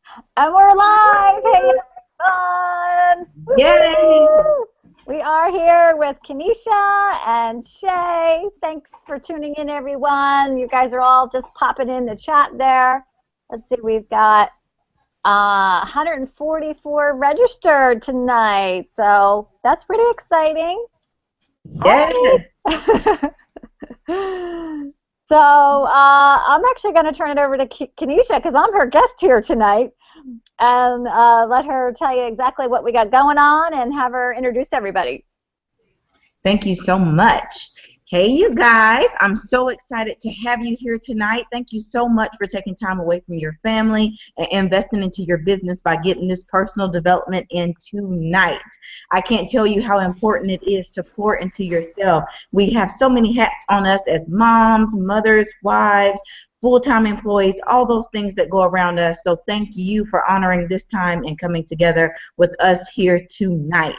And we're live! Hey everyone! Yay! Woo-hoo! We are here with Kanesha and Shay. Thanks for tuning in, everyone. You guys are all just popping in the chat there. Let's see, we've got 144 registered tonight, so that's pretty exciting. Hi! Yes. So I'm actually going to turn it over to Kanesha because I'm her guest here tonight, and let her tell you exactly what we got going on and have her introduce everybody. Thank you so much. Hey, you guys. I'm so excited to have you here tonight. Thank you so much for taking time away from your family and investing into your business by getting this personal development in tonight. I can't tell you how important it is to pour into yourself. We have so many hats on us as moms, mothers, wives, full-time employees, all those things that go around us. So thank you for honoring this time and coming together with us here tonight.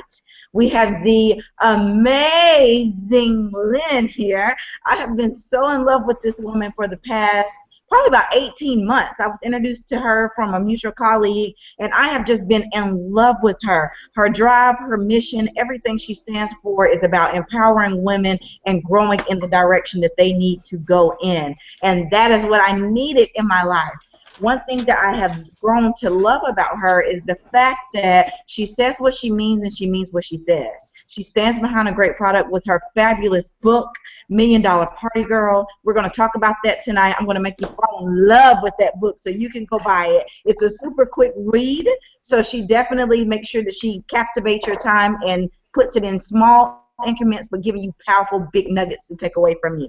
We have the amazing Lynn here. I have been so in love with this woman for the past probably about 18 months. I was introduced to her from a mutual colleague, and I have just been in love with her. Her drive, her mission, everything she stands for is about empowering women and growing in the direction that they need to go in. And that is what I needed in my life. One thing that I have grown to love about her is the fact that she says what she means and she means what she says. She stands behind a great product with her fabulous book, $1 Million Party Girl. We're going to talk about that tonight. I'm going to make you fall in love with that book so you can go buy it. It's a super quick read, so she definitely makes sure that she captivates your time and puts it in small increments but giving you powerful big nuggets to take away from you.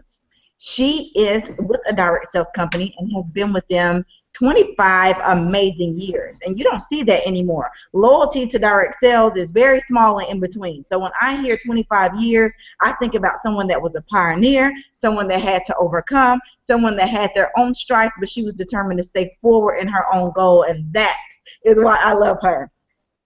She is with a direct sales company and has been with them 25 amazing years, and you don't see that anymore. Loyalty to direct sales is very small and in between. So when I hear 25 years, I think about someone that was a pioneer, someone that had to overcome, someone that had their own stripes, but she was determined to stay forward in her own goal, and that is why I love her.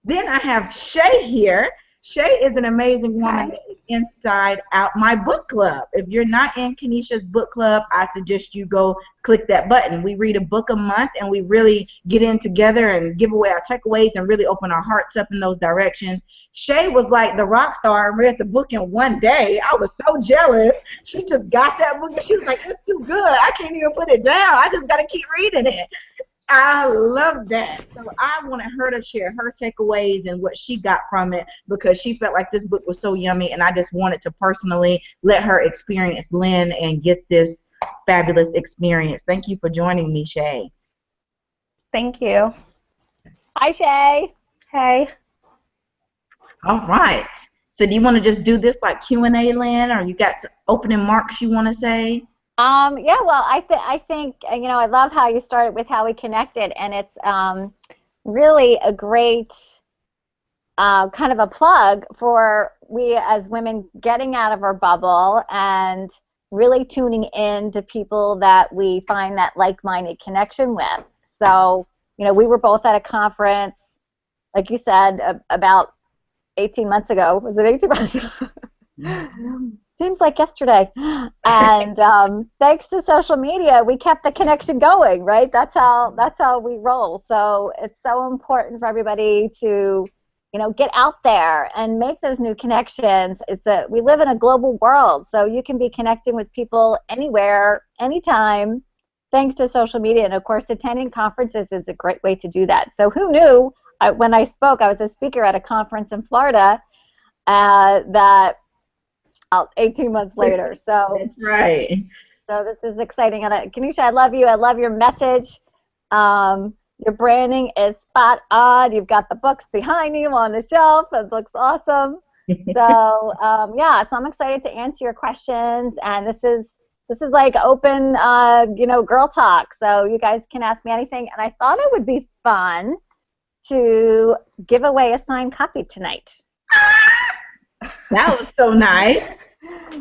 Then I have Shay here. Shay is an amazing woman Hi. that is inside out my book club. If you're not in Kanesha's book club, I suggest you go click that button. We read a book a month and we really get in together and give away our takeaways and really open our hearts up in those directions. Shay was like the rock star and read the book in one day. I was so jealous. She just got that book and she was like, it's too good. I can't even put it down. I just got to keep reading it. I love that. So I wanted her to share her takeaways and what she got from it because she felt like this book was so yummy, and I just wanted to personally let her experience Lynn and get this fabulous experience. Thank you for joining me, Shay. Thank you. Hi, Shay. Hey. All right. So do you want to just do this like Q&A, Lynn, or you got some opening marks you want to say? Yeah, well, I think I love how you started with how we connected, and it's really a great kind of a plug for we as women getting out of our bubble and really tuning in to people that we find that like-minded connection with. So, we were both at a conference, like you said, about 18 months ago. Was it 18 months ago? Seems like yesterday. And thanks to social media, we kept the connection going, right? That's how we roll. So it's so important for everybody to, get out there and make those new connections. We live in a global world, so you can be connecting with people anywhere, anytime, thanks to social media. And of course, attending conferences is a great way to do that. So who knew? When I spoke, I was a speaker at a conference in Florida that 18 months later. So That's right. So this is exciting. And Kanesha, I love you. I love your message. Your branding is spot on. You've got the books behind you on the shelf. It looks awesome. So yeah, so I'm excited to answer your questions. And this is like open, girl talk. So you guys can ask me anything. And I thought it would be fun to give away a signed copy tonight. That was so nice.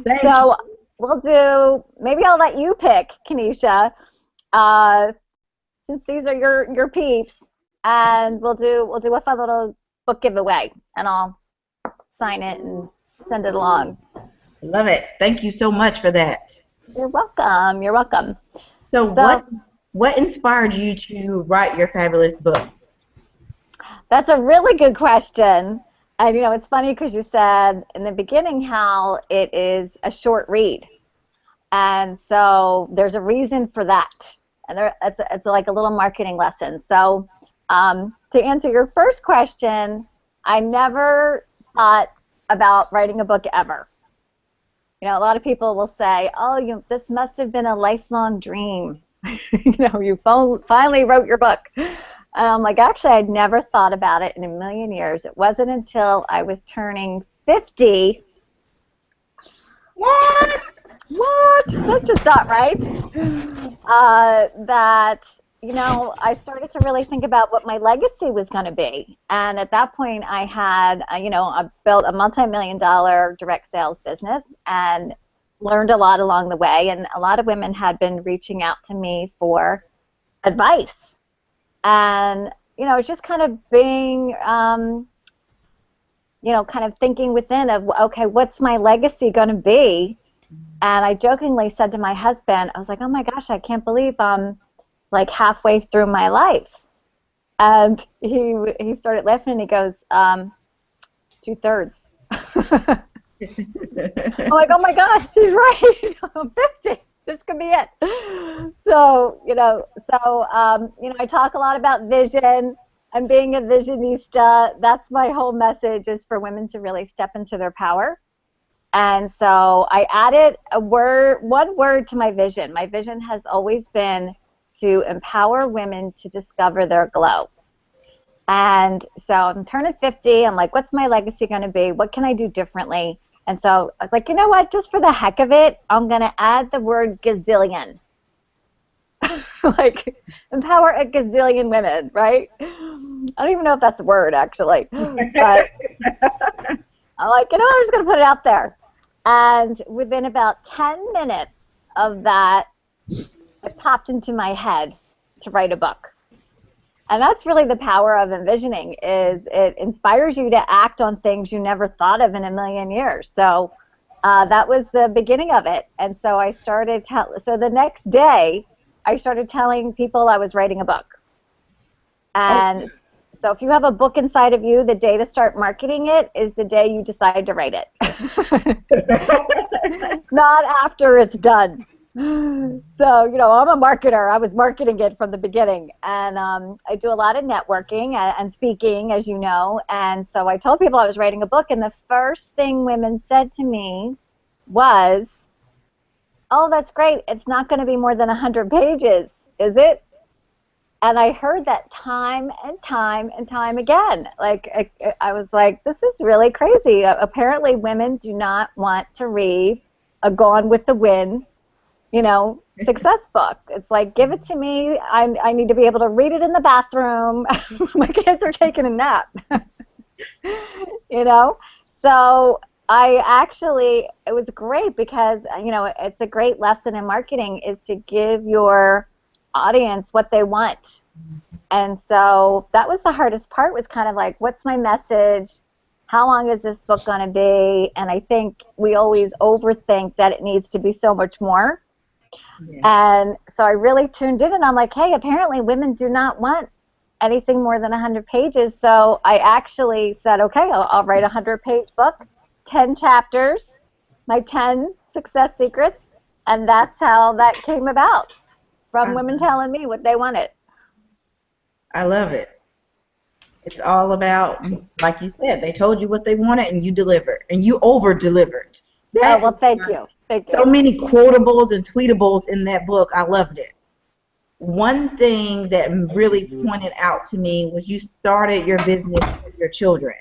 Thank So we'll maybe I'll let you pick, Kanesha, since these are your peeps, and we'll do a fun little book giveaway, and I'll sign it and send it along. Love it. Thank you so much for that. You're welcome. You're welcome. So what inspired you to write your fabulous book? That's a really good question. And it's funny because you said in the beginning how it is a short read. And so there's a reason for that. And it's like a little marketing lesson. So to answer your first question, I never thought about writing a book ever. A lot of people will say, oh, this must have been a lifelong dream. You finally wrote your book. And I'm like, actually, I'd never thought about it in a million years. It wasn't until I was turning 50. What? What? That's just not right. That, I started to really think about what my legacy was going to be. And at that point, I had, I built a multi-million-dollar direct sales business and learned a lot along the way. And a lot of women had been reaching out to me for advice. And, it's just kind of being, kind of thinking within of, okay, what's my legacy going to be? And I jokingly said to my husband, I was like, oh my gosh, I can't believe I'm like halfway through my life. And he started laughing and he goes, 2/3. I'm like, oh my gosh, she's right. I'm 50. This could be it. So, I talk a lot about vision and being a visionista. That's my whole message, is for women to really step into their power. And so I added one word to my vision. My vision has always been to empower women to discover their glow. And so I'm turning 50. I'm like, what's my legacy going to be? What can I do differently? And so I was like, you know what? Just for the heck of it, I'm going to add the word gazillion. Like, empower a gazillion women, right? I don't even know if that's a word, actually. But I'm like, I'm just going to put it out there. And within about 10 minutes of that, it popped into my head to write a book. And that's really the power of envisioning, is it inspires you to act on things you never thought of in a million years. So that was the beginning of it. And so I started, so the next day, I started telling people I was writing a book. And so if you have a book inside of you, the day to start marketing it is the day you decide to write it. Not after it's done. So, I'm a marketer. I was marketing it from the beginning. And I do a lot of networking and speaking, as you know. And so I told people I was writing a book. And the first thing women said to me was, oh, that's great. It's not going to be more than 100 pages, is it? And I heard that time and time and time again. Like, I was like, this is really crazy. Apparently, women do not want to read a Gone with the Wind, success book. It's like, give it to me. I need to be able to read it in the bathroom. My kids are taking a nap. So it was great because, it's a great lesson in marketing, is to give your audience what they want. And so that was the hardest part, was kind of like, what's my message? How long is this book going to be? And I think we always overthink that it needs to be so much more. Yeah. And so I really tuned in, and I'm like, hey, apparently women do not want anything more than 100 pages. So I actually said, okay, I'll write a 100-page book, 10 chapters, my 10 success secrets, and that's how that came about, from women telling me what they wanted. I love it. It's all about, like you said, they told you what they wanted, and you delivered, and you over-delivered. Oh, well, thank you. Thank you. So many quotables and tweetables in that book. I loved it. One thing that really pointed out to me was you started your business with your children.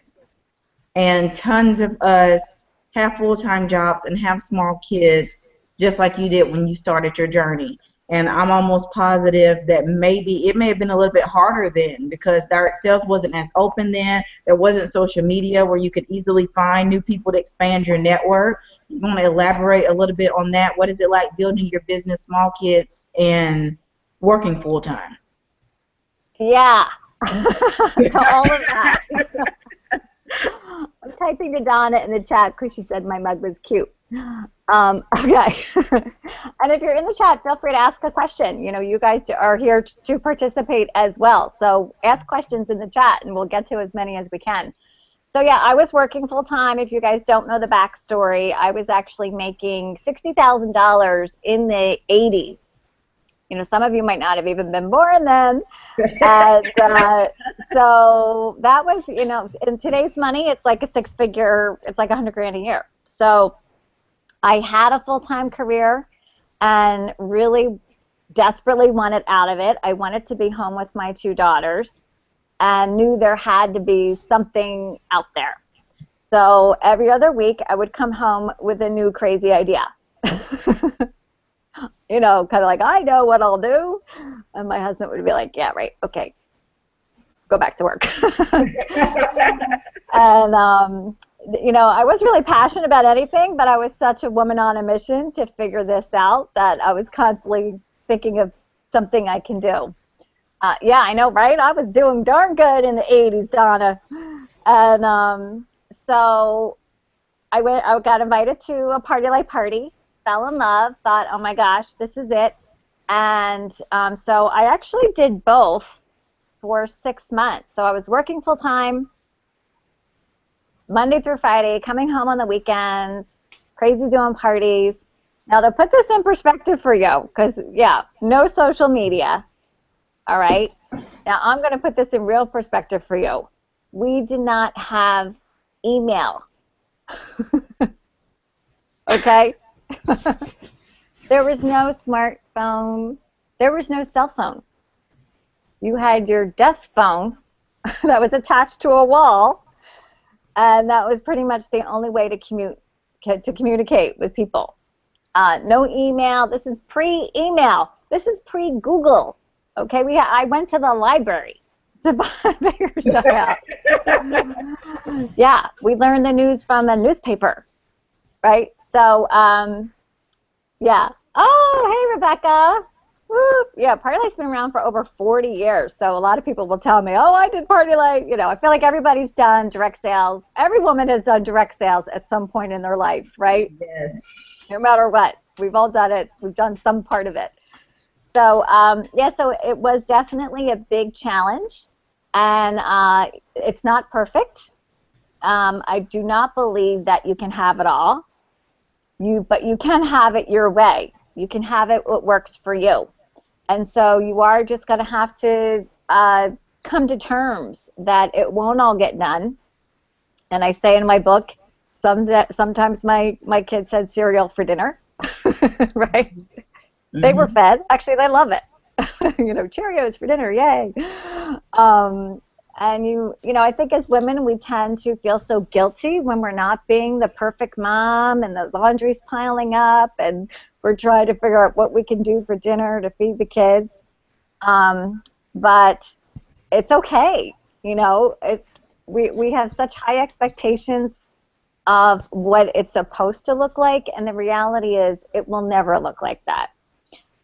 And tons of us have full-time jobs and have small kids, just like you did when you started your journey. And I'm almost positive that maybe it may have been a little bit harder then, because direct sales wasn't as open then. There wasn't social media where you could easily find new people to expand your network. You want to elaborate a little bit on that? What is it like building your business, small kids, and working full-time? Yeah. All of that. I'm typing to Donna in the chat because she said my mug was cute. Okay. And if you're in the chat, feel free to ask a question. You know, you guys are here to participate as well. So ask questions in the chat, and we'll get to as many as we can. So yeah, I was working full time. If you guys don't know the backstory, I was actually making $60,000 in the 80s. You know, some of you might not have even been born then. And so that was, you know, in today's money, it's like a six-figure, it's like 100 grand a year. So I had a full-time career and really desperately wanted out of it. I wanted to be home with my two daughters and knew there had to be something out there. So every other week, I would come home with a new crazy idea. You know, kind of like, I know what I'll do. And my husband would be like, yeah, right, okay, go back to work. And, you know, I was really passionate about anything, but I was such a woman on a mission to figure this out that I was constantly thinking of something I can do. Yeah, I know, right? I was doing darn good in the 80s, Donna. And so I got invited to a party like party, fell in love, thought, oh my gosh, this is it. And so I actually did both for 6 months. So I was working full time, Monday through Friday, coming home on the weekends, crazy doing parties. Now to put this in perspective for you, because yeah, no social media. All right. Now I'm going to put this in real perspective for you. We did not have email. Okay? There was no smartphone. There was no cell phone. You had your desk phone that was attached to a wall, and that was pretty much the only way to communicate with people. No email. This is pre-email. This is pre-Google. Okay, I went to the library to figure stuff out. Yeah, we learned the news from a newspaper, right? So, yeah. Oh, hey, Rebecca. Woo. Yeah, Party Light's been around for over 40 years, so a lot of people will tell me, oh, I did Party Light. You know, I feel like everybody's done direct sales. Every woman has done direct sales at some point in their life, right? Yes. No matter what. We've all done it. We've done some part of it. So, yeah, so it was definitely a big challenge, and it's not perfect. I do not believe that you can have it all, but you can have it your way. You can have it what works for you. And so you are just going to have to come to terms that it won't all get done. And I say in my book, sometimes my kids had cereal for dinner, right? Mm-hmm. They were fed. Actually, they love it. You know, Cheerios for dinner, yay. And you know, I think as women, we tend to feel so guilty when we're not being the perfect mom and the laundry's piling up and we're trying to figure out what we can do for dinner to feed the kids. But it's okay. You know, we have such high expectations of what it's supposed to look like, and the reality is it will never look like that.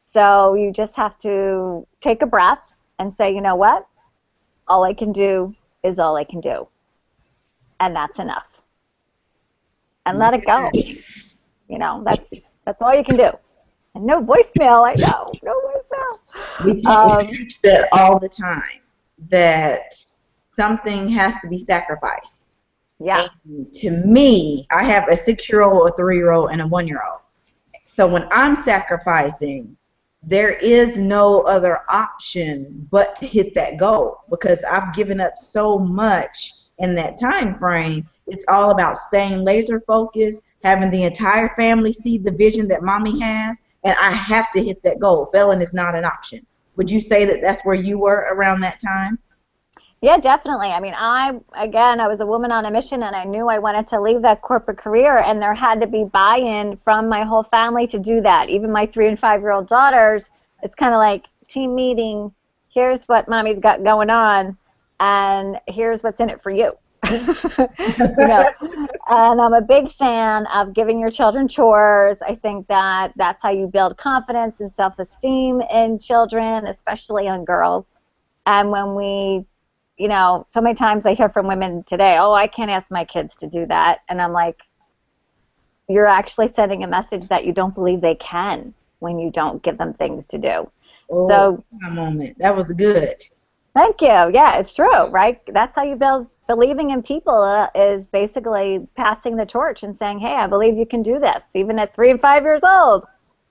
So you just have to take a breath and say, you know what? All I can do is all I can do. And that's enough. And let it go. You know, that's all you can do. And no voicemail, I know. No voicemail. We teach that all the time, that something has to be sacrificed. Yeah. And to me, I have a 6-year-old, a 3-year-old, and a 1-year-old. So when I'm sacrificing, there is no other option but to hit that goal, because I've given up so much in that time frame. It's all about staying laser focused, having the entire family see the vision that mommy has, and I have to hit that goal. Failing is not an option. Would you say that that's where you were around that time? Yeah, definitely. I mean, I was a woman on a mission, and I knew I wanted to leave that corporate career, and there had to be buy-in from my whole family to do that. Even my 3- and 5-year-old daughters, it's kind of like team meeting. Here's what mommy's got going on, and here's what's in it for you. You know, and I'm a big fan of giving your children chores. I think that that's how you build confidence and self-esteem in children, especially young girls. And when we, you know, so many times I hear from women today, oh, I can't ask my kids to do that. And I'm like, you're actually sending a message that you don't believe they can when you don't give them things to do. Oh, So my moment. That was good. thank you. Yeah, it's true, right? That's how you build. Believing in people is basically passing the torch and saying, hey, I believe you can do this, even at 3 and 5 years old.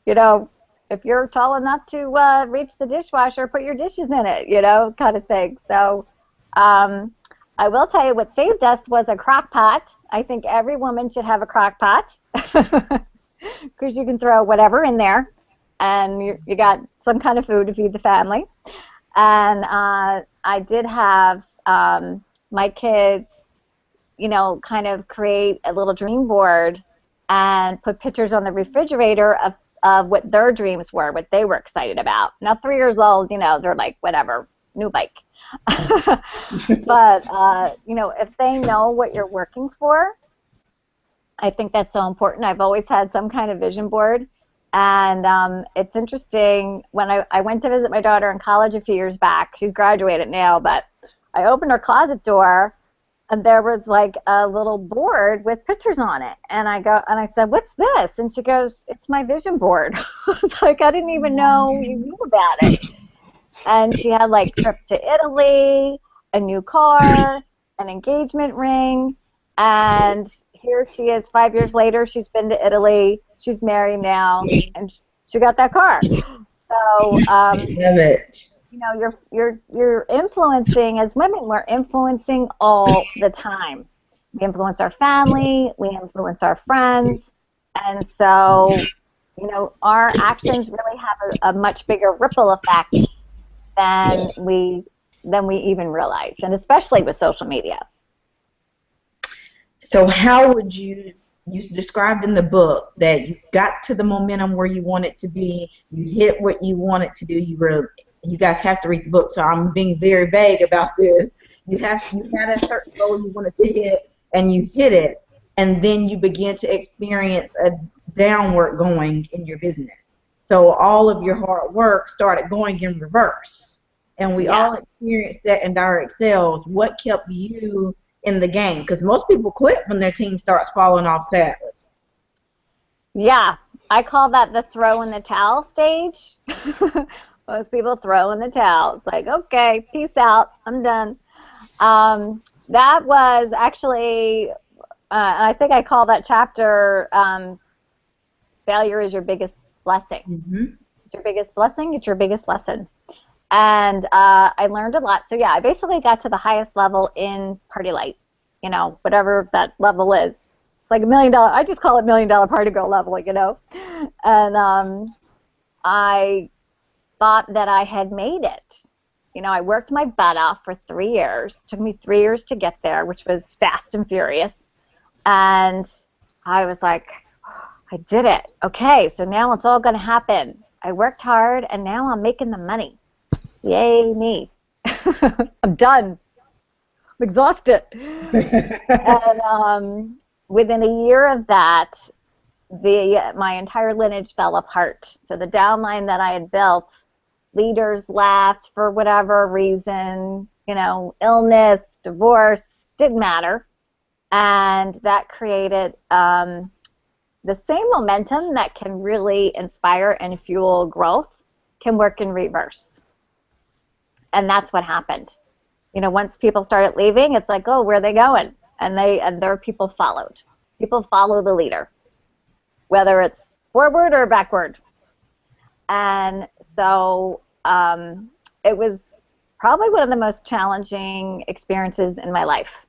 You know, if you're tall enough to reach the dishwasher, put your dishes in it, kind of thing. So I will tell you what saved us was a crock pot. I think every woman should have a crock pot because you can throw whatever in there and you got some kind of food to feed the family. And I did have my kids, kind of create a little dream board and put pictures on the refrigerator of what their dreams were, what they were excited about. Now, 3 years old, they're like, whatever, new bike. But, if they know what you're working for, I think that's so important. I've always had some kind of vision board. And it's interesting, when I went to visit my daughter in college a few years back, she's graduated now, but I opened her closet door, and there was like a little board with pictures on it. And I said, what's this? And she goes, it's my vision board. I was like, I didn't even know you knew about it. And she had like trip to Italy, a new car, an engagement ring, and here she is 5 years later. She's been to Italy. She's married now, and she got that car. So, Love it. you're influencing, as women, we're influencing all the time. We influence our family, we influence our friends, and so, our actions really have a much bigger ripple effect than we even realize, and especially with social media. So how would you described in the book that you got to the momentum where you want it to be, you hit what you wanted to do, you guys have to read the book, so I'm being very vague about this. You had a certain goal you wanted to hit and you hit it, and then you begin to experience a downward going in your business. So all of your hard work started going in reverse. And we all experienced that in direct sales. What kept you in the game? Because most people quit when their team starts falling off sadly. Yeah, I call that the throw in the towel stage. Most people throw in the towel. It's like, okay, peace out, I'm done. That was actually, I think I call that chapter, failure is your biggest blessing. Mm-hmm. It's your biggest blessing, it's your biggest lesson. And I learned a lot. So yeah, I basically got to the highest level in Party Light, whatever that level is. It's like $1 million. I just call it $1 million party girl level, And I thought that I had made it. I worked my butt off for 3 years. It took me 3 years to get there, which was fast and furious. And I was like, I did it. Okay, so now it's all going to happen. I worked hard, and now I'm making the money. Yay, me. I'm done. I'm exhausted. And within a year of that, my entire lineage fell apart. So the downline that I had built, leaders left for whatever reason, illness, divorce, didn't matter. And that created the same momentum that can really inspire and fuel growth can work in reverse. And that's what happened. Once people started leaving, it's like, oh, where are they going? And their people followed. People follow the leader, whether it's forward or backward. And so it was probably one of the most challenging experiences in my life,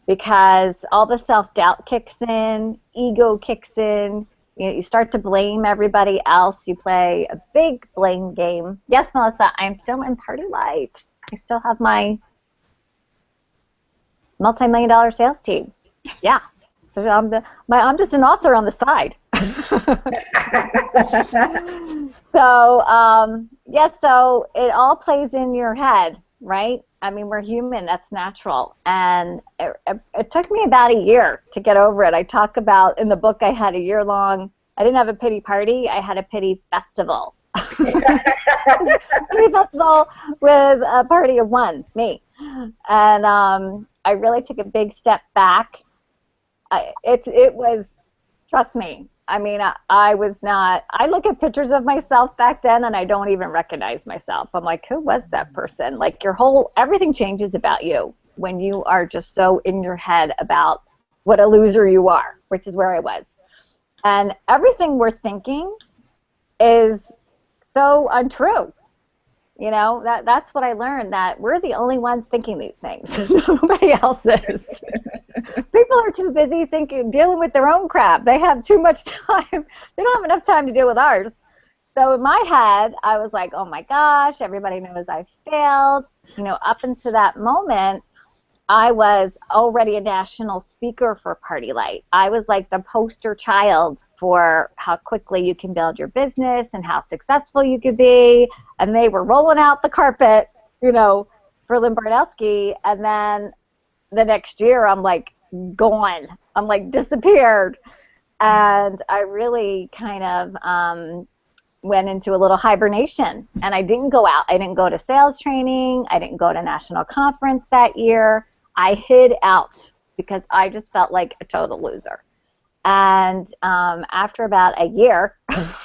because all the self-doubt kicks in, ego kicks in. You start to blame everybody else. You play a big blame game. Yes, Melissa, I'm still in Party Light. I still have my multi-million-dollar sales team. Yeah. So I'm just an author on the side. So it all plays in your head, right? I mean, we're human. That's natural. And it took me about a year to get over it. I talk about, in the book, I had a year-long, I didn't have a pity party, I had a pity festival. Pity festival with a party of one, me. And I really took a big step back. It was Trust me. I mean, I was not, I look at pictures of myself back then and I don't even recognize myself. I'm like, who was that person? Like everything changes about you when you are just so in your head about what a loser you are, which is where I was. And everything we're thinking is so untrue. You know, that's what I learned, that we're the only ones thinking these things. Nobody else is. People are too busy dealing with their own crap. They have too much time. They don't have enough time to deal with ours. So in my head, I was like, oh my gosh, everybody knows I failed. You know, up until that moment, I was already a national speaker for Party Light. I was like the poster child for how quickly you can build your business and how successful you could be. And they were rolling out the carpet, you know, for Lynn Bardowski. And then the next year, I'm like gone. I'm like disappeared. And I really kind of went into a little hibernation. And I didn't go out. I didn't go to sales training. I didn't go to national conference that year. I hid out because I just felt like a total loser. And after about a year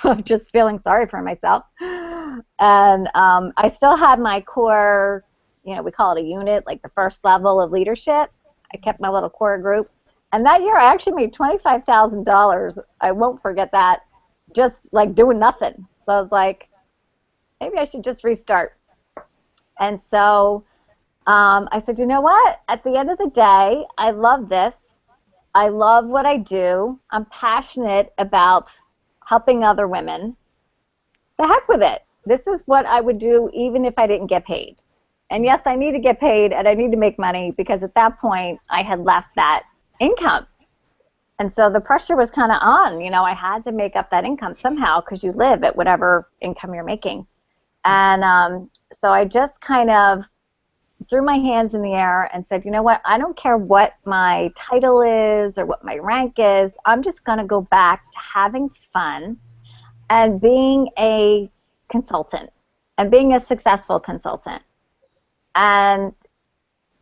of just feeling sorry for myself, and I still had my core, you know, we call it a unit, like the first level of leadership. I kept my little core group. And that year I actually made $25,000. I won't forget that, just like doing nothing. So I was like, maybe I should just restart. And so I said, you know what? At the end of the day, I love this. I love what I do. I'm passionate about helping other women. The heck with it. This is what I would do even if I didn't get paid. And yes, I need to get paid and I need to make money because at that point I had left that income. And so the pressure was kind of on. You know, I had to make up that income somehow because you live at whatever income you're making. And so I just kind of threw my hands in the air and said, you know what, I don't care what my title is or what my rank is. I'm just going to go back to having fun and being a consultant and being a successful consultant. And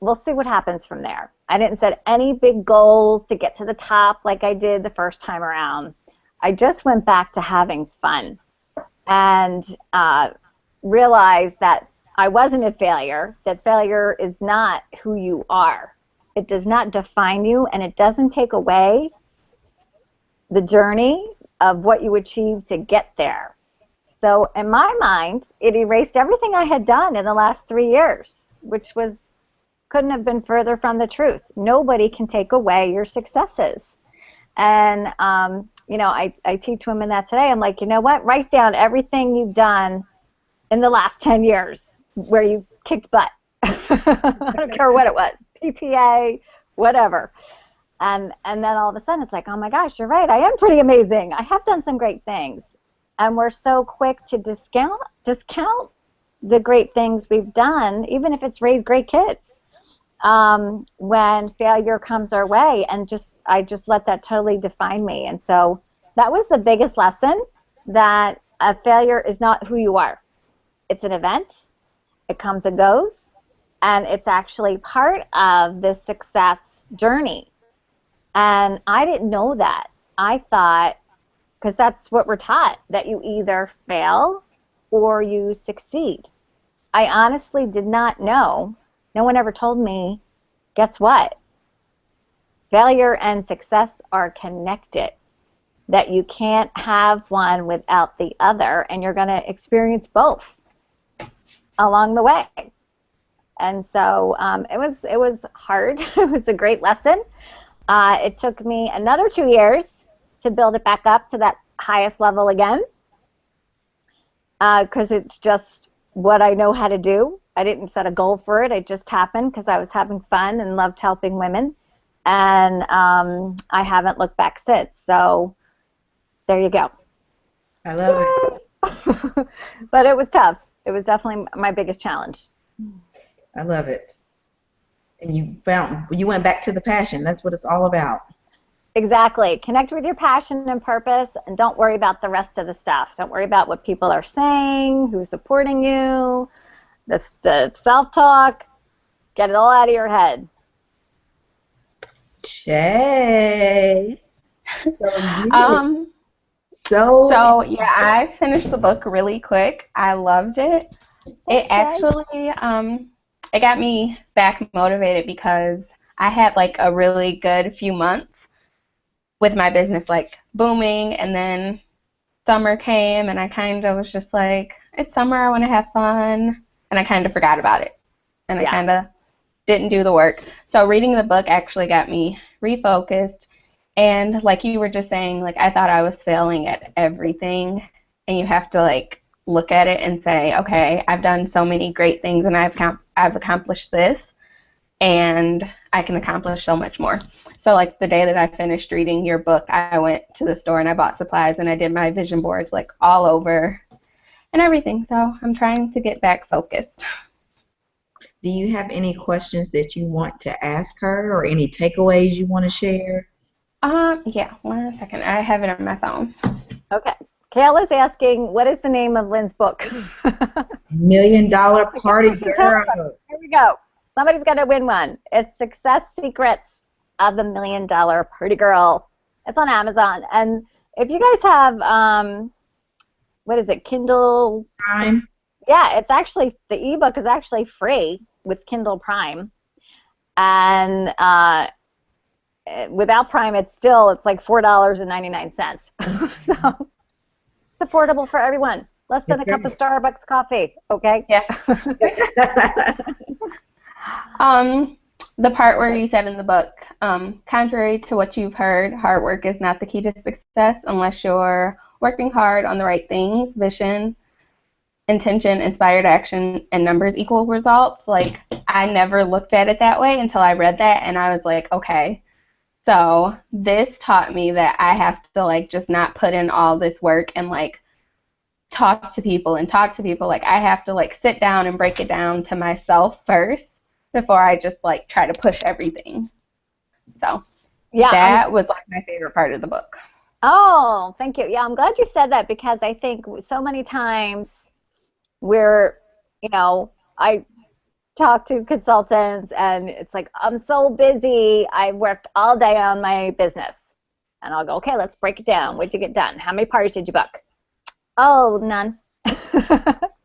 we'll see what happens from there. I didn't set any big goals to get to the top like I did the first time around. I just went back to having fun and realized that I wasn't a failure, that failure is not who you are. It does not define you, and it doesn't take away the journey of what you achieved to get there. So in my mind, it erased everything I had done in the last 3 years, which couldn't have been further from the truth. Nobody can take away your successes. And, you know, I teach women that today. I'm like, you know what? Write down everything you've done in the last 10 years where you kicked butt. I don't care what it was, PTA, whatever. And then all of a sudden it's like, oh my gosh, you're right, I am pretty amazing. I have done some great things. And we're so quick to discount the great things we've done, even if it's raised great kids, when failure comes our way. And I just let that totally define me. And so that was the biggest lesson, that a failure is not who you are. It's an event. It comes and goes, and it's actually part of the success journey. And I didn't know that. I thought, because that's what we're taught, that you either fail or you succeed. I honestly did not know. No one ever told me, guess what? Failure and success are connected, that you can't have one without the other, and you're going to experience both along the way. And so it was hard. It was a great lesson. It took me another 2 years to build it back up to that highest level again, because it's just what I know how to do. I didn't set a goal for it. It just happened because I was having fun and loved helping women. And I haven't looked back since. So there you go. I love it. But it was tough. It was definitely my biggest challenge. I love it. And you went back to the passion. That's what it's all about. Exactly. Connect with your passion and purpose, and don't worry about the rest of the stuff. Don't worry about what people are saying, who's supporting you, the self-talk. Get it all out of your head. Shay. So you, Um, so so yeah, I finished the book really quick. I loved it. It Okay. actually, it got me back motivated because I had like a really good few months with my business like booming, and then summer came and I kind of was just like, it's summer, I want to have fun, and I kind of forgot about it. And I Yeah. kind of didn't do the work. So reading the book actually got me refocused. And like you were just saying, like I thought I was failing at everything. And you have to like look at it and say, okay, I've done so many great things and I've accomplished this, and I can accomplish so much more. So like the day that I finished reading your book, I went to the store and I bought supplies and I did my vision boards like all over and everything. So I'm trying to get back focused. do you have any questions that you want to ask her or any takeaways you want to share? Yeah, 1 second. I have it on my phone. Okay. Kayla's asking, what is the name of Lynn's book? Million Dollar I guess Party we should tell them. Girl. Here we go. Somebody's got to win one. It's Success Secrets of the $1 Million Party Girl. It's on Amazon. And if you guys have, what is it, Kindle? Prime. Yeah, it's actually, the ebook is actually free with Kindle Prime. And without Prime, it's like $4.99. So it's affordable for everyone. Less than a cup of Starbucks coffee, okay? Yeah. The part where you said in the book, contrary to what you've heard, hard work is not the key to success unless you're working hard on the right things, vision, intention, inspired action, and numbers equal results. Like, I never looked at it that way until I read that, and I was like, okay. So this taught me that I have to, like, just not put in all this work and, like, talk to people and talk to people. Like, I have to, like, sit down and break it down to myself first before I just, like, try to push everything. So Yeah, that was, like, my favorite part of the book. oh, thank you. Yeah, I'm glad you said that because I think so many times we're, I talk to consultants and it's like, I'm so busy. I worked all day on my business. And I'll go, okay, let's break it down. What'd you get done? How many parties did you book? Oh, none.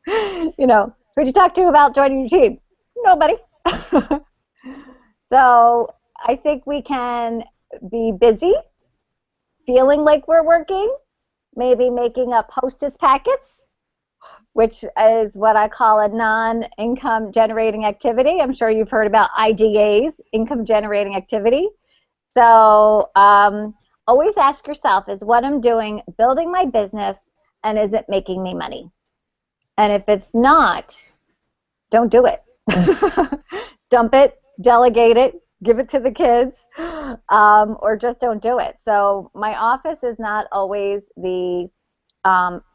Who'd you talk to about joining your team? Nobody. So I think we can be busy, feeling like we're working, maybe making up hostess packets, which is what I call a non-income generating activity. I'm sure you've heard about IGAs, income generating activity. So always ask yourself, is what I'm doing building my business and is it making me money? And if it's not, don't do it. Dump it, delegate it, give it to the kids, or just don't do it. So my office is not always the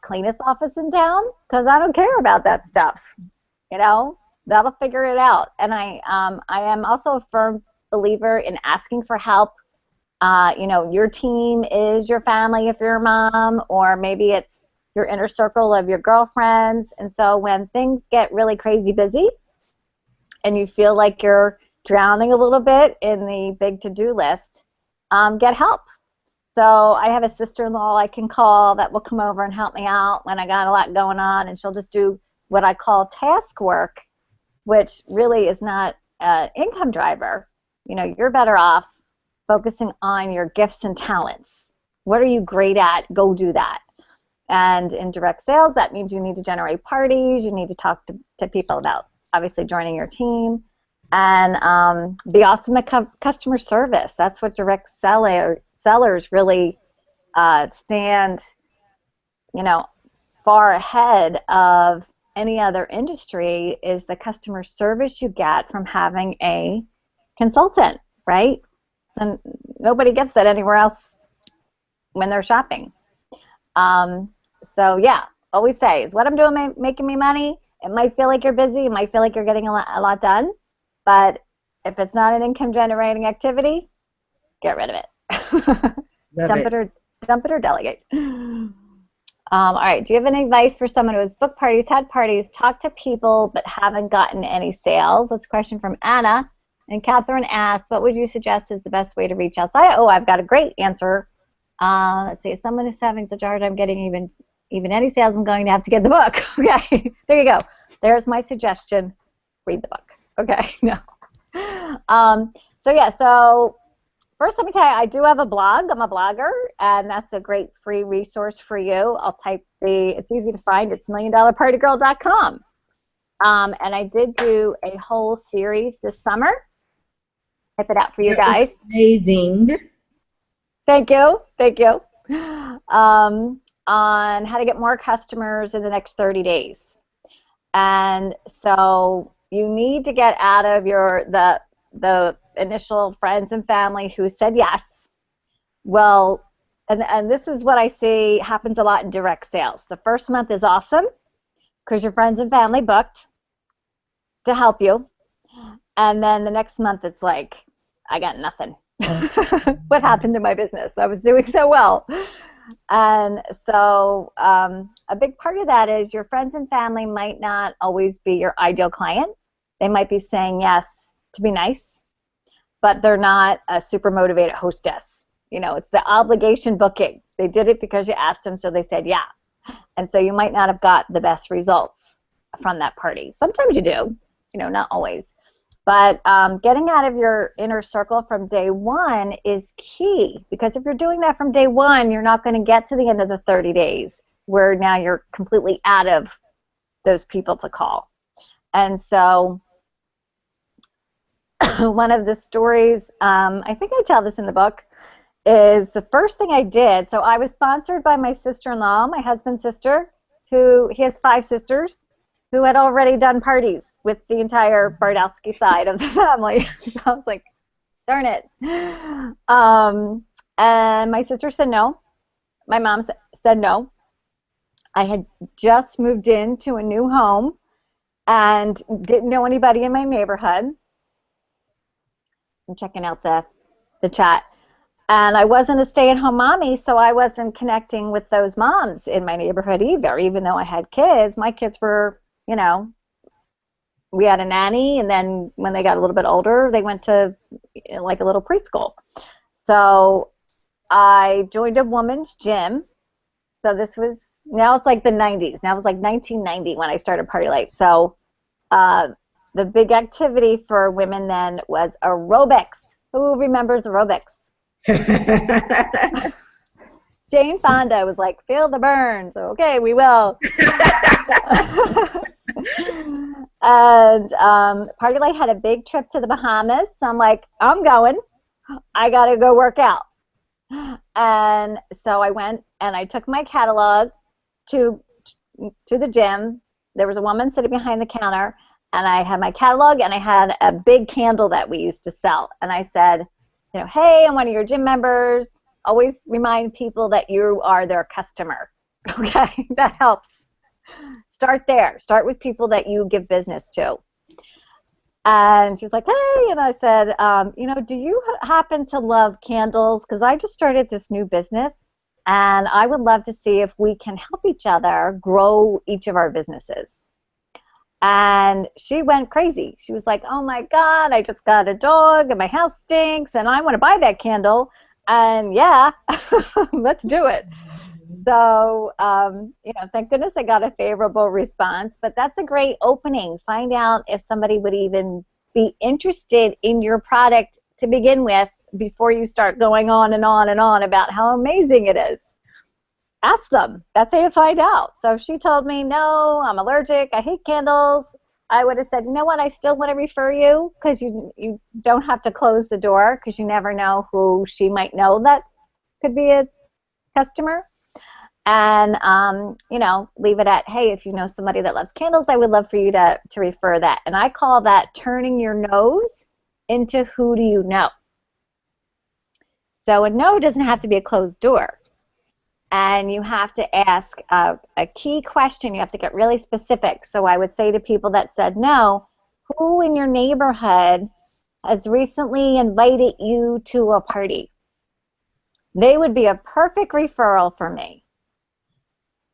cleanest office in town because I don't care about that stuff. That'll figure it out. And I am also a firm believer in asking for help. Your team is your family if you're a mom, or maybe it's your inner circle of your girlfriends. And so when things get really crazy busy and you feel like you're drowning a little bit in the big to-do list, get help. So I have a sister-in-law I can call that will come over and help me out when I got a lot going on, and she'll just do what I call task work, which really is not an income driver. You're better off focusing on your gifts and talents. What are you great at? Go do that. And in direct sales, that means you need to generate parties. You need to talk to people about obviously joining your team, and be awesome at customer service. That's what direct sellers really stand, far ahead of any other industry, is the customer service you get from having a consultant, right? And nobody gets that anywhere else when they're shopping. So yeah, always say, is what I'm doing making me money? It might feel like you're busy. It might feel like you're getting a lot done. But if it's not an income generating activity, get rid of it. Love dump it. it or dump it or delegate. All right. Do you have any advice for someone who has booked parties, had parties, talked to people, but haven't gotten any sales? That's a question from Anna. And Catherine asks, what would you suggest is the best way to reach outside? Oh, I've got a great answer. Let's see, someone who's having such a hard time getting even any sales, I'm going to have to get the book. Okay, there you go. There's my suggestion. Read the book. Okay, no. So yeah, so first let me tell you, I do have a blog. I'm a blogger, and that's a great free resource for you. I'll type it's easy to find. It's milliondollarpartygirl.com. And I did do a whole series this summer. Type it out for you guys. Amazing. Thank you. Thank you. On how to get more customers in the next 30 days. And so you need to get out of the initial friends and family who said yes. Well, and this is what I see happens a lot in direct sales. The first month is awesome because your friends and family booked to help you. And then the next month it's like, I got nothing. What happened to my business? I was doing so well. And so a big part of that is your friends and family might not always be your ideal client. They might be saying yes to be nice, but they're not a super motivated hostess. You know, it's the obligation booking. They did it because you asked them, so they said yeah. And so you might not have got the best results from that party. Sometimes you do, you know, not always. But getting out of your inner circle from day one is key, because if you're doing that from day one, you're not going to get to the end of the 30 days where now you're completely out of those people to call. And so one of the stories, I think I tell this in the book, is the first thing I did. So I was sponsored by my sister-in-law, my husband's sister, he has 5 sisters, who had already done parties with the entire Bardowski side of the family. So I was like, darn it. And my sister said no. My mom said no. I had just moved into a new home and didn't know anybody in my neighborhood. I'm checking out the chat. And I wasn't a stay-at-home mommy, so I wasn't connecting with those moms in my neighborhood either. Even though I had kids, my kids were, you know, we had a nanny, and then when they got a little bit older, they went to like a little preschool. So I joined a woman's gym. So this was, now it's like the 90s. Now it was like 1990 when I started Party Light. So the big activity for women then was aerobics. Who remembers aerobics? Jane Fonda was like, feel the burns. Okay, we will. And Party Light had a big trip to the Bahamas. So I'm like, I'm going. I got to go work out. And so I went and I took my catalog to the gym. There was a woman sitting behind the counter, and I had my catalog, and I had a big candle that we used to sell. And I said, you know, hey, I'm one of your gym members. Always remind people that you are their customer. Okay, that helps. Start there. Start with people that you give business to. And she's like, hey, and I said, you know, do you happen to love candles? Because I just started this new business, and I would love to see if we can help each other grow each of our businesses. And she went crazy. She was like, oh my God, I just got a dog and my house stinks and I want to buy that candle. And yeah, let's do it. So, you know, thank goodness I got a favorable response, but that's a great opening. Find out if somebody would even be interested in your product to begin with before you start going on and on and on about how amazing it is. Ask them. That's how you find out. So if she told me, no, I'm allergic, I hate candles, I would have said, you know what, I still want to refer you, because you don't have to close the door, because you never know who she might know that could be a customer. And, you know, leave it at, hey, if you know somebody that loves candles, I would love for you to refer that. And I call that turning your nose into who do you know. So a no doesn't have to be a closed door. And you have to ask a key question. You have to get really specific. So I would say to people that said no, who in your neighborhood has recently invited you to a party? They would be a perfect referral for me,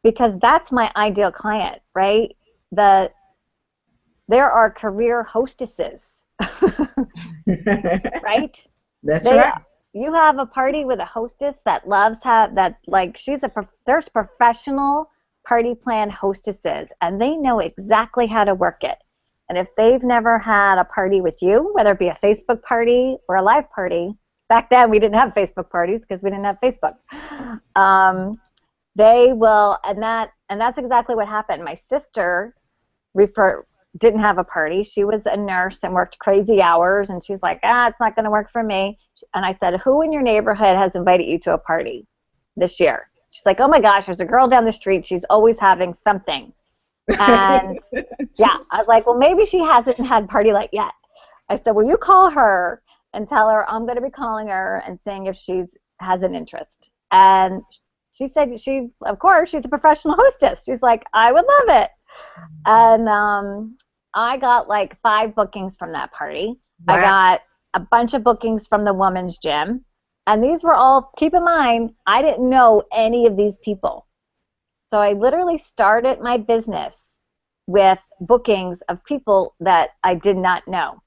because that's my ideal client, right? There are career hostesses, right? That's right. you have a party with a hostess that loves that, like, there's professional party plan hostesses, and they know exactly how to work it. And if they've never had a party with you, whether it be a Facebook party or a live party, back then we didn't have Facebook parties because we didn't have Facebook. They will, and that's exactly what happened. My sister didn't have a party. She was a nurse and worked crazy hours, and she's like, it's not going to work for me. And I said, who in your neighborhood has invited you to a party this year? She's like, oh my gosh, there's a girl down the street. She's always having something. And yeah, I was like, well, maybe she hasn't had party light yet. I said, well, you call her and tell her I'm going to be calling her and seeing if she has an interest. And she said of course, she's a professional hostess. She's like, I would love it. And I got like 5 bookings from that party. Wow. I got a bunch of bookings from the women's gym. And these were all, keep in mind, I didn't know any of these people. So I literally started my business with bookings of people that I did not know.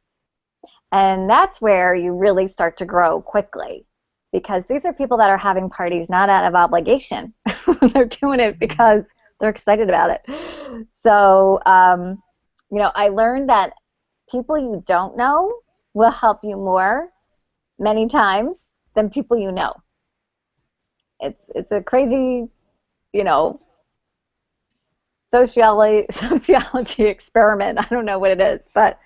And that's where you really start to grow quickly, because these are people that are having parties not out of obligation. They're doing it because they're excited about it. So, I learned that people you don't know will help you more many times than people you know. It's a crazy, sociology experiment. I don't know what it is, but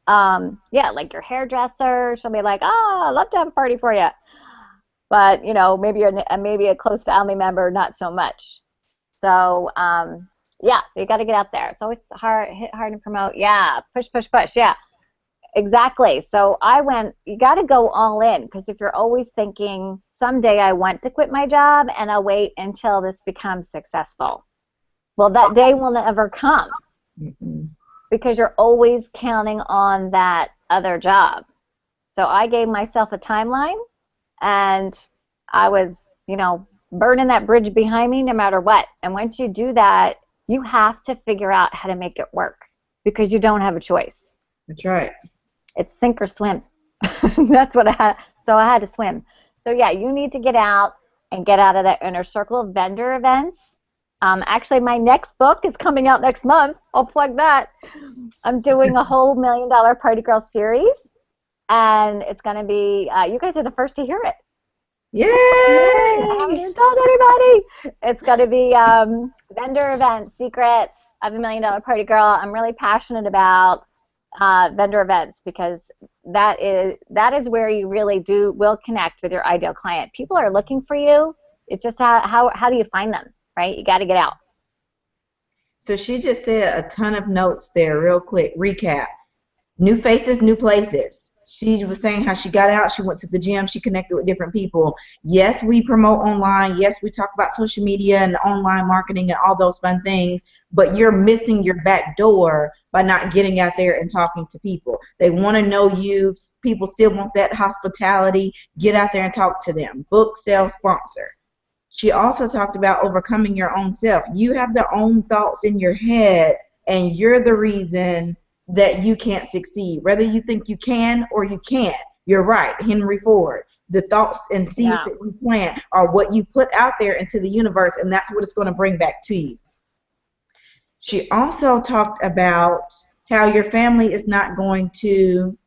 like your hairdresser, she'll be like, I'd love to have a party for you, but maybe a close family member, not so much. So so you got to get out there. It's always hard to promote. Yeah, push, yeah, exactly. So you got to go all in, because if you're always thinking someday I want to quit my job and I'll wait until this becomes successful, well, that day will never come. Mm-mm. Because you're always counting on that other job. So I gave myself a timeline, and I was, burning that bridge behind me no matter what. And once you do that, you have to figure out how to make it work, because you don't have a choice. That's right. It's sink or swim. That's what I had. So I had to swim. So yeah, you need to get out and get out of that inner circle of vendor events. Actually, my next book is coming out next month. I'll plug that. I'm doing a whole $1 Million Party Girl series, and it's going to be, you guys are the first to hear it. Yay! I haven't told anybody. It's going to be vendor events, secrets of $1 Million Party Girl. I'm really passionate about vendor events, because that is where you really will connect with your ideal client. People are looking for you. It's just how do you find them? Right? You got to get out. So she just said a ton of notes there. Real quick recap: new faces, new places. She was saying how she got out, she went to the gym, she connected with different people. Yes, we promote online. Yes, we talk about social media and online marketing and all those fun things, but you're missing your back door by not getting out there and talking to people. They want to know you. People still want that hospitality. Get out there and talk to them. Book, sell, sponsor. She also talked about overcoming your own self. You have their own thoughts in your head, and you're the reason that you can't succeed. Whether you think you can or you can't, you're right. Henry Ford. The thoughts and seeds that you plant are what you put out there into the universe, and that's what it's going to bring back to you. She also talked about how your family is not going to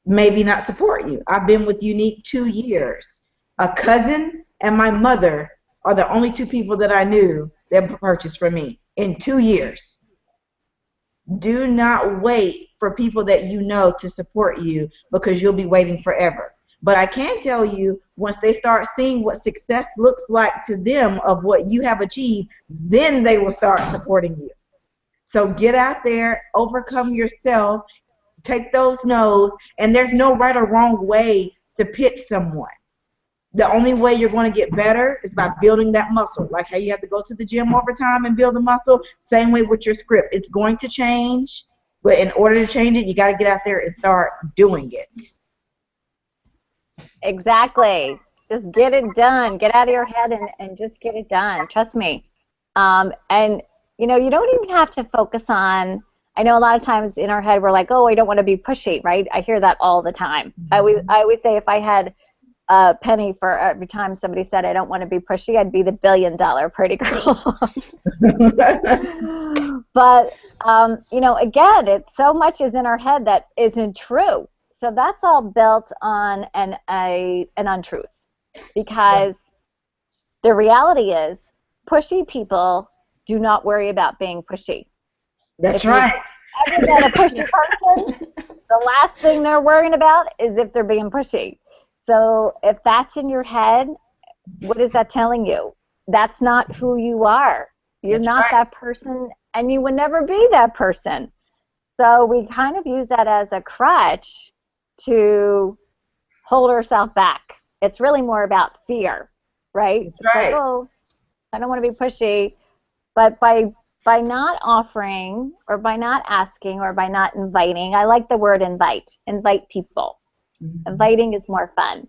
maybe not support you. I've been with Unique 2 years. A cousin and my mother are the only 2 people that I knew that purchased from me in 2 years. Do not wait for people that you know to support you, because you'll be waiting forever. But I can tell you, once they start seeing what success looks like to them of what you have achieved, then they will start supporting you. So get out there, overcome yourself, take those no's, and there's no right or wrong way to pitch someone. The only way you're going to get better is by building that muscle. Like how you have to go to the gym over time and build the muscle, same way with your script. It's going to change, but in order to change it, you got to get out there and start doing it. Exactly. Just get it done. Get out of your head and just get it done. Trust me. And, you don't even have to focus on, I know a lot of times in our head we're like, oh, I don't want to be pushy, right? I hear that all the time. I always say if I had a penny for every time somebody said, I don't want to be pushy. I'd be the $1 billion party girl. But, again, it's so much is in our head that isn't true. So that's all built on an untruth, because the reality is pushy people do not worry about being pushy. That's right. If you've ever met a pushy person, the last thing they're worrying about is if they're being pushy. So if that's in your head, what is that telling you? That's not who you are. You're not that person, and you would never be that person. So we kind of use that as a crutch to hold ourselves back. It's really more about fear, right? That's it's right. like, oh, I don't want to be pushy. But by not offering, or by not asking, or by not inviting, I like the word invite people. Inviting is more fun.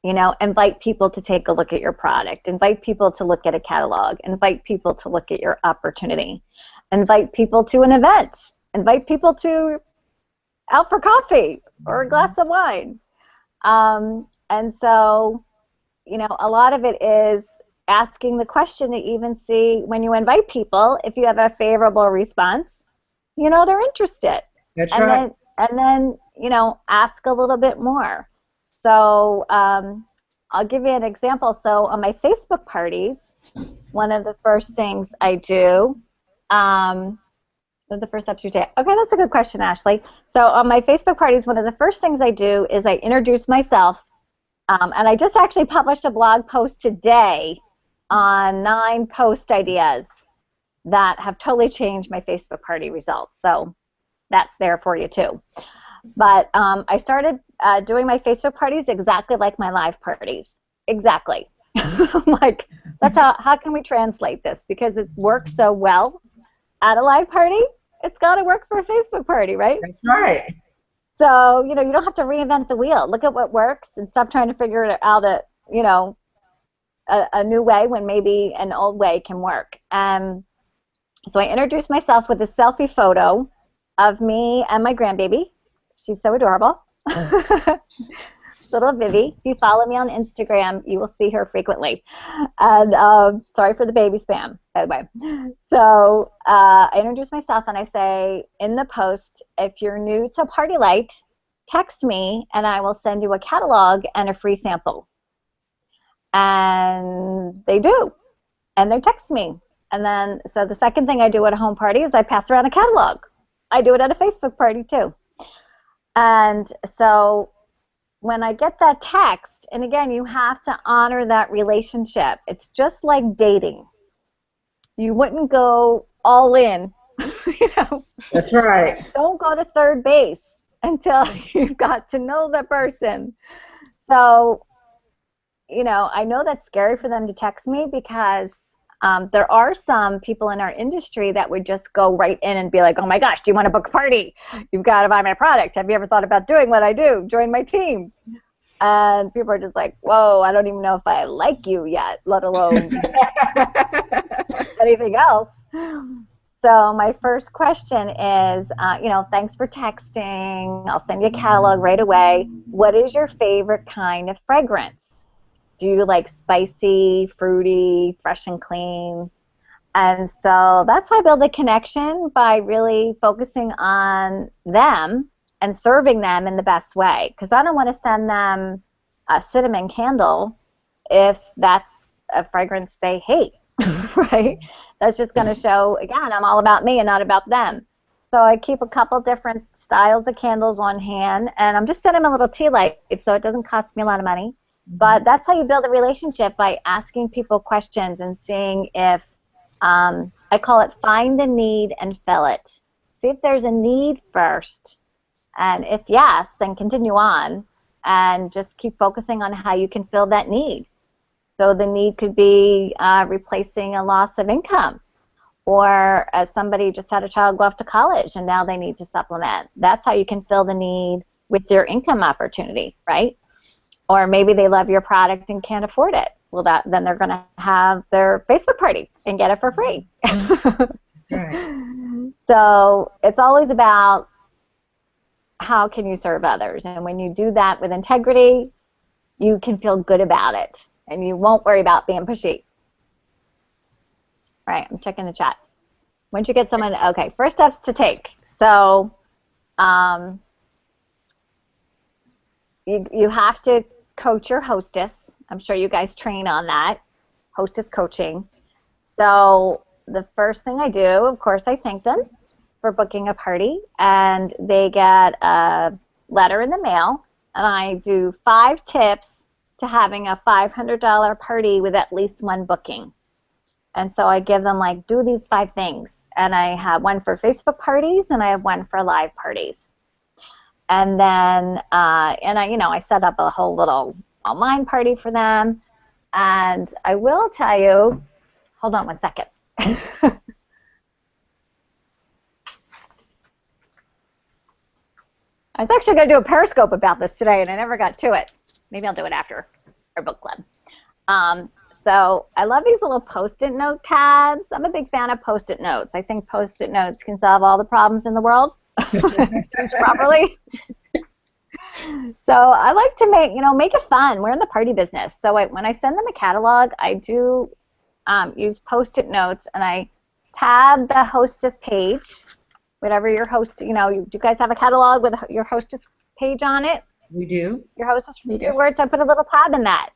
Invite people to take a look at your product. Invite people to look at a catalog. Invite people to look at your opportunity. Invite people to an event. Invite people to out for coffee or a glass of wine. And so, a lot of it is asking the question to even see when you invite people, if you have a favorable response, they're interested. That's right. And then, ask a little bit more. So I'll give you an example. So on my Facebook parties, one of the first things I do, what are the first steps you take? Okay, that's a good question, Ashley. So on my Facebook parties, one of the first things I do is I introduce myself. And I just actually published a blog post today on 9 post ideas that have totally changed my Facebook party results. So that's there for you too. But I started doing my Facebook parties exactly like my live parties. Exactly. I'm like, that's how can we translate this? Because it works so well at a live party, it's got to work for a Facebook party, right? That's right. So, you don't have to reinvent the wheel. Look at what works and stop trying to figure it out a new way when maybe an old way can work. So I introduced myself with a selfie photo of me and my grandbaby. She's so adorable. Little Vivi. If you follow me on Instagram, you will see her frequently. And sorry for the baby spam, by the way. So I introduce myself and I say in the post, if you're new to Party Light, text me and I will send you a catalog and a free sample. And they do. And they text me. And then, so the second thing I do at a home party is I pass around a catalog. I do it at a Facebook party too. And so when I get that text, and again, you have to honor that relationship. It's just like dating. You wouldn't go all in, That's right. Don't go to third base until you've got to know the person. So, I know that's scary for them to text me because there are some people in our industry that would just go right in and be like, oh my gosh, do you want to book a party? You've got to buy my product. Have you ever thought about doing what I do? Join my team. And people are just like, whoa, I don't even know if I like you yet, let alone anything else. So my first question is, thanks for texting. I'll send you a catalog right away. What is your favorite kind of fragrance? Do you like spicy, fruity, fresh and clean? And so that's how I build a connection, by really focusing on them and serving them in the best way. Because I don't want to send them a cinnamon candle if that's a fragrance they hate, right? That's just going to show, again, I'm all about me and not about them. So I keep a couple different styles of candles on hand, and I'm just sending them a little tea light so it doesn't cost me a lot of money. But that's how you build a relationship, by asking people questions and seeing if, I call it find the need and fill it. See if there's a need first. And if yes, then continue on and just keep focusing on how you can fill that need. So the need could be replacing a loss of income, or somebody just had a child go off to college and now they need to supplement. That's how you can fill the need with your income opportunity, right? Or maybe they love your product and can't afford it. Well, then they're going to have their Facebook party and get it for free. Right. So it's always about how can you serve others. And when you do that with integrity, you can feel good about it and you won't worry about being pushy. All right, I'm checking the chat. Once you get someone, okay, first steps to take. So you have to coach your hostess. I'm sure you guys train on that, hostess coaching. So the first thing I do, of course, I thank them for booking a party, and they get a letter in the mail, and I do 5 tips to having a $500 party with at least 1 booking. And so I give them, like, do these 5 things. And I have one for Facebook parties, and I have one for live parties. And then, I set up a whole little online party for them. And I will tell you, hold on one second. I was actually going to do a Periscope about this today, and I never got to it. Maybe I'll do it after our book club. So I love these little Post-it note tabs. I'm a big fan of Post-it notes. I think Post-it notes can solve all the problems in the world used properly. So I like to make it fun. We're in the party business. So when I send them a catalog, I do use Post-it notes, and I tab the hostess page. Whatever your host, do you guys have a catalog with your hostess page on it? We do. Your hostess words. So I put a little tab in that.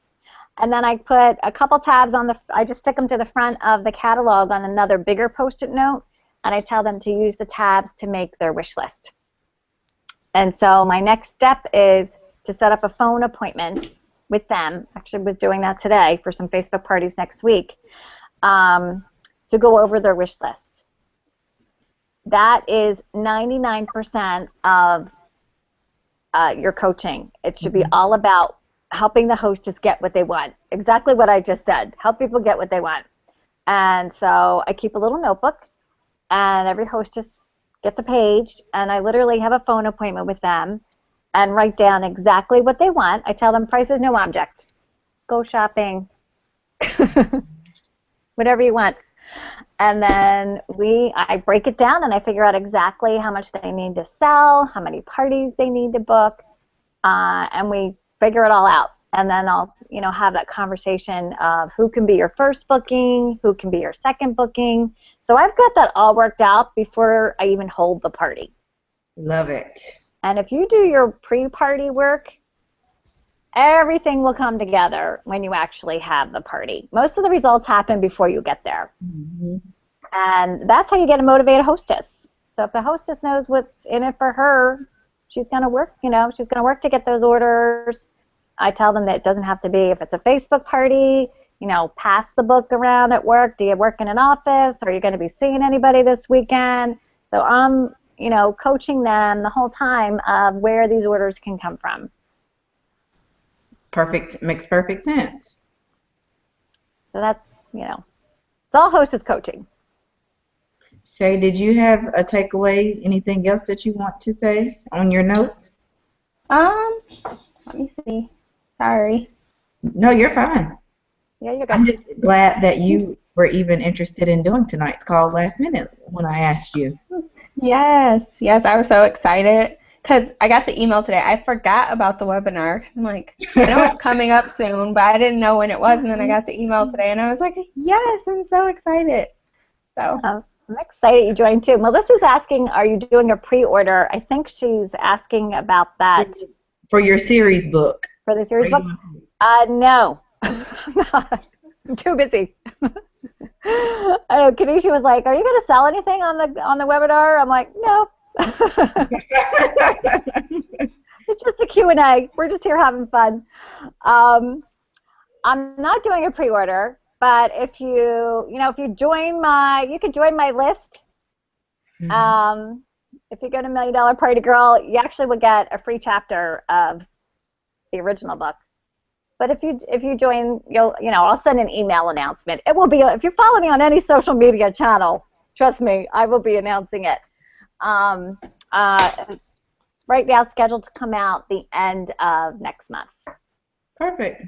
And then I put a couple tabs I just stick them to the front of the catalog on another bigger Post-it note, and I tell them to use the tabs to make their wish list. And so my next step is to set up a phone appointment with them. Actually, I was doing that today for some Facebook parties next week, to go over their wish list. That is 99% of your coaching. It should be all about helping the hostess get what they want. Exactly what I just said. Help people get what they want. And so I keep a little notebook, and every hostess gets a page, and I literally have a phone appointment with them and write down exactly what they want. I tell them price is no object. Go shopping. Whatever you want. And then I break it down, and I figure out exactly how much they need to sell, how many parties they need to book, and we figure it all out. And then I'll, have that conversation of who can be your first booking, who can be your second booking. So I've got that all worked out before I even hold the party. Love it. And if you do your pre-party work, everything will come together when you actually have the party. Most of the results happen before you get there. Mm-hmm. And that's how you get a motivated hostess. So if the hostess knows what's in it for her, she's going to work, she's going to work to get those orders. I tell them that it doesn't have to be, if it's a Facebook party, pass the book around at work. Do you work in an office? Are you going to be seeing anybody this weekend? So I'm, coaching them the whole time of where these orders can come from. Makes perfect sense. So that's, it's all hostess coaching. Shay, did you have a takeaway? Anything else that you want to say on your notes? Let me see. Sorry. No, you're fine. Yeah, you're good. I'm just glad that you were even interested in doing tonight's call last minute when I asked you. Yes, I was so excited because I got the email today. I forgot about the webinar. I'm like, I know it's coming up soon, but I didn't know when it was, and then I got the email today, and I was like, yes, I'm so excited. So. I'm excited you joined too. Melissa's asking, are you doing a pre-order? I think she's asking about that. For your series book. For the series book? No. I'm too busy. I know Kanesha was like, are you going to sell anything on the webinar? I'm like, no. It's just a Q&A. We're just here having fun. I'm not doing a pre-order. But if you join you could join my list. Mm-hmm. If you go to $1 Million Party Girl, you actually will get a free chapter of the original book. But if you join, I'll send an email announcement. It will be, if you follow me on any social media channel, trust me, I will be announcing it. It's right now scheduled to come out the end of next month. Perfect.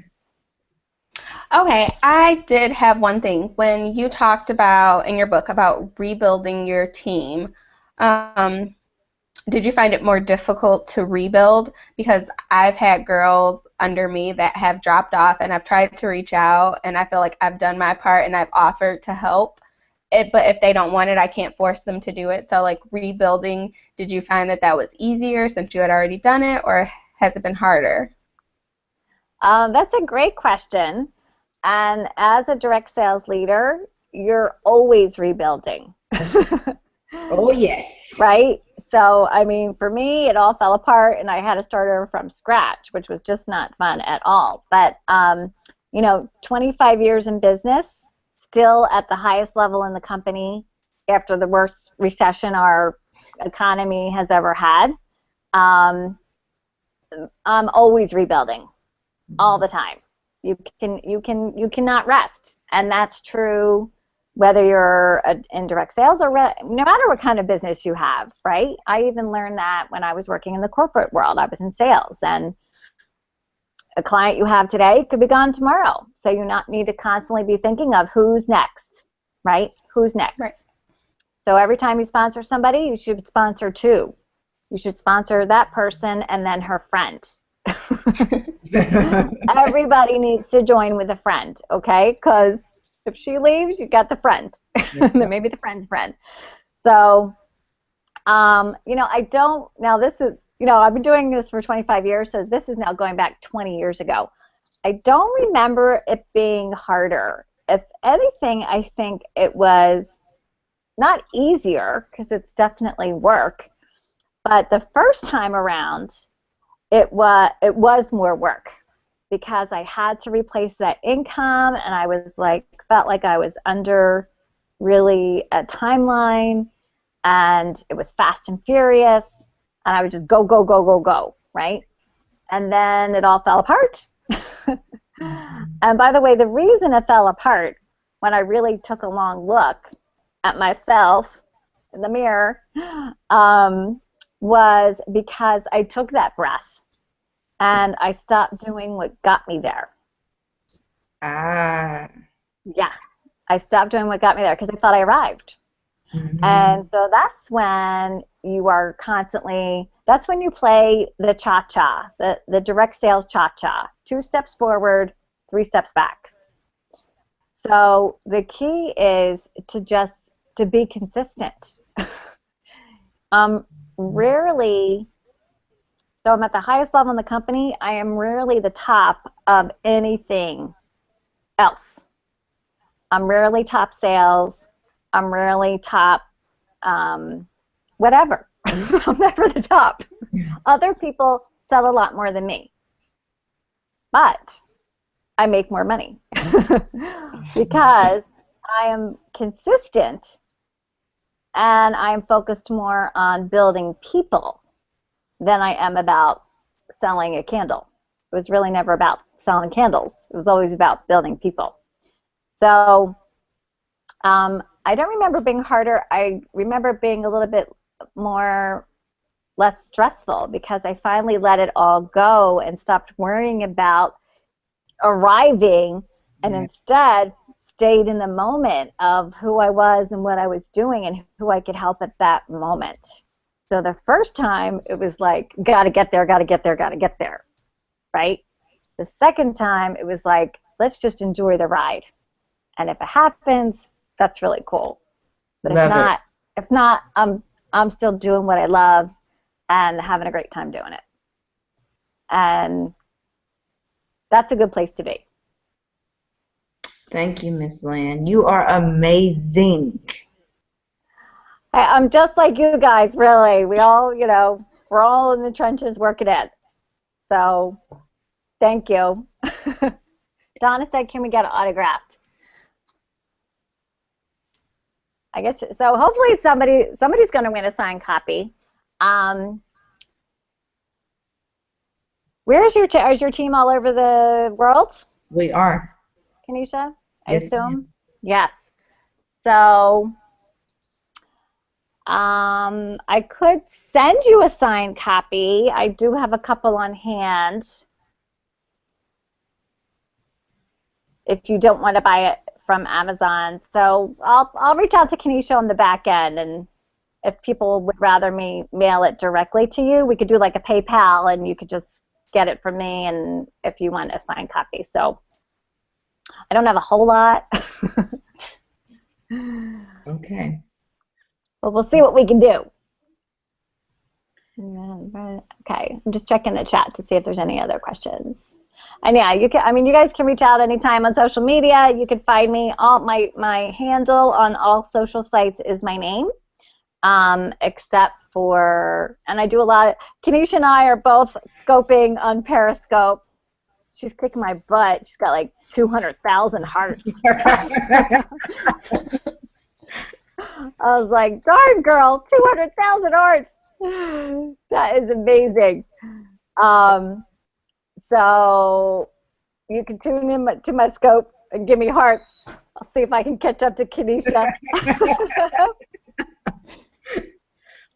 Okay, I did have one thing. When you talked about, in your book, about rebuilding your team, did you find it more difficult to rebuild? Because I've had girls under me that have dropped off, and I've tried to reach out, and I feel like I've done my part and I've offered to help. But if they don't want it, I can't force them to do it. So like rebuilding, did you find that that was easier since you had already done it, or has it been harder? That's a great question. And as a direct sales leader, you're always rebuilding. Oh, yes. Right? So, I mean, for me, it all fell apart and I had to start over from scratch, which was just not fun at all. But, 25 years in business, still at the highest level in the company after the worst recession our economy has ever had. Um, I'm always rebuilding all the time. You cannot rest, and that's true whether you're in direct sales or no matter what kind of business you have, right? I even learned that when I was working in the corporate world. I was in sales, and a client you have today could be gone tomorrow. So you not need to constantly be thinking of who's next, right? Who's next? Right. So every time you sponsor somebody, you should sponsor two. You should sponsor that person and then her friend. Everybody needs to join with a friend, okay? Because if she leaves, you got the friend. Then maybe the friend's friend. So, I don't, now this is, I've been doing this for 25 years, so this is now going back 20 years ago. I don't remember it being harder. If anything, I think it was not easier, because it's definitely work, but the first time around, it was more work because I had to replace that income, and I was felt like I was under really a timeline, and it was fast and furious, and I would just go, go, go, go, go, right? And then it all fell apart. And by the way, the reason it fell apart, when I really took a long look at myself in the mirror, was because I took that breath and I stopped doing what got me there. Ah. Yeah, I stopped doing what got me there because I thought I arrived. Mm-hmm. And so that's when you are constantly, that's when you play the cha-cha, the direct sales cha-cha. 2 steps forward, 3 steps back. So the key is to be consistent. Rarely, so I'm at the highest level in the company, I am rarely the top of anything else. I'm rarely top sales. I'm rarely top whatever. I'm never the top. Other people sell a lot more than me. But I make more money because I am consistent and I am focused more on building people than I am about selling a candle. It was really never about selling candles. It was always about building people. So I don't remember being harder. I remember being a little bit less stressful because I finally let it all go and stopped worrying about arriving and instead stayed in the moment of who I was and what I was doing and who I could help at that moment. So the first time it was like, gotta get there, gotta get there, gotta get there, right? The second time it was like, let's just enjoy the ride. And if it happens, that's really cool. But if not, I'm still doing what I love and having a great time doing it. And that's a good place to be. Thank you, Miss Lynn. You are amazing. I'm just like you guys, really. We all, we're all in the trenches working it. So, thank you. Donna said, can we get it autographed? I guess so. Hopefully somebody's going to win a signed copy. Is your team all over the world? We are. Kanesha, I Yes, assume? ma'am. Yes. So I could send you a signed copy. I do have a couple on hand. If you don't want to buy it from Amazon. So I'll reach out to Kanesha on the back end, and if people would rather me mail it directly to you, we could do like a PayPal and you could just get it from me, and if you want a signed copy. So I don't have a whole lot. Okay. But we'll see what we can do. Okay, I'm just checking the chat to see if there's any other questions. And yeah, you can. I mean, you guys can reach out anytime on social media. You can find me. All my handle on all social sites is my name, except for, and I do a lot. Kanesha and I are both scoping on Periscope. She's kicking my butt. She's got like 200,000 hearts. I was like, darn girl, 200,000 hearts. That is amazing. So you can tune in to my scope and give me hearts. I'll see if I can catch up to Kanesha.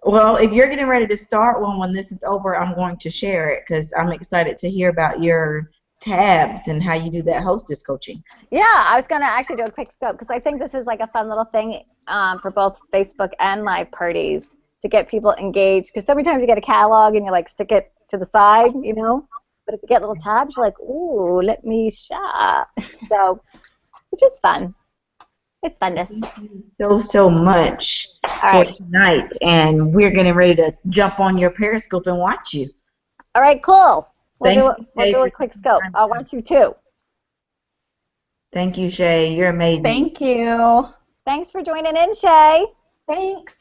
Well, if you're getting ready to start one when this is over, I'm going to share it because I'm excited to hear about your tabs and how you do that hostess coaching. Yeah, I was going to actually do a quick scope because I think this is like a fun little thing for both Facebook and live parties to get people engaged. Because so many times you get a catalog and you like stick it to the side, you know. But if you get little tabs, you're like, ooh, let me shop. So, which is fun. It's funness. Thank you so much for tonight. And we're getting ready to jump on your Periscope and watch you. All right, cool. We'll do a quick scope. I'll watch you too. Thank you, Shay. You're amazing. Thank you. Thanks for joining in, Shay. Thanks.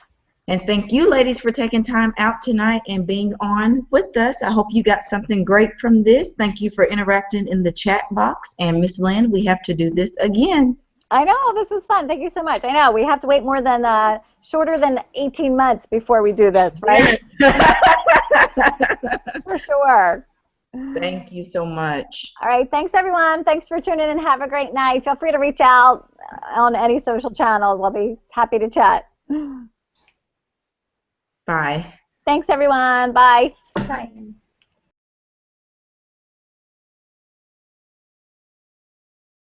And thank you, ladies, for taking time out tonight and being on with us. I hope you got something great from this. Thank you for interacting in the chat box. And Miss Lynn, we have to do this again. I know, this was fun. Thank you so much. I know, we have to wait more than, shorter than 18 months before we do this, right? For sure. Thank you so much. All right, thanks, everyone. Thanks for tuning in and have a great night. Feel free to reach out on any social channels. I'll be happy to chat. Bye. Thanks, everyone. Bye. Bye.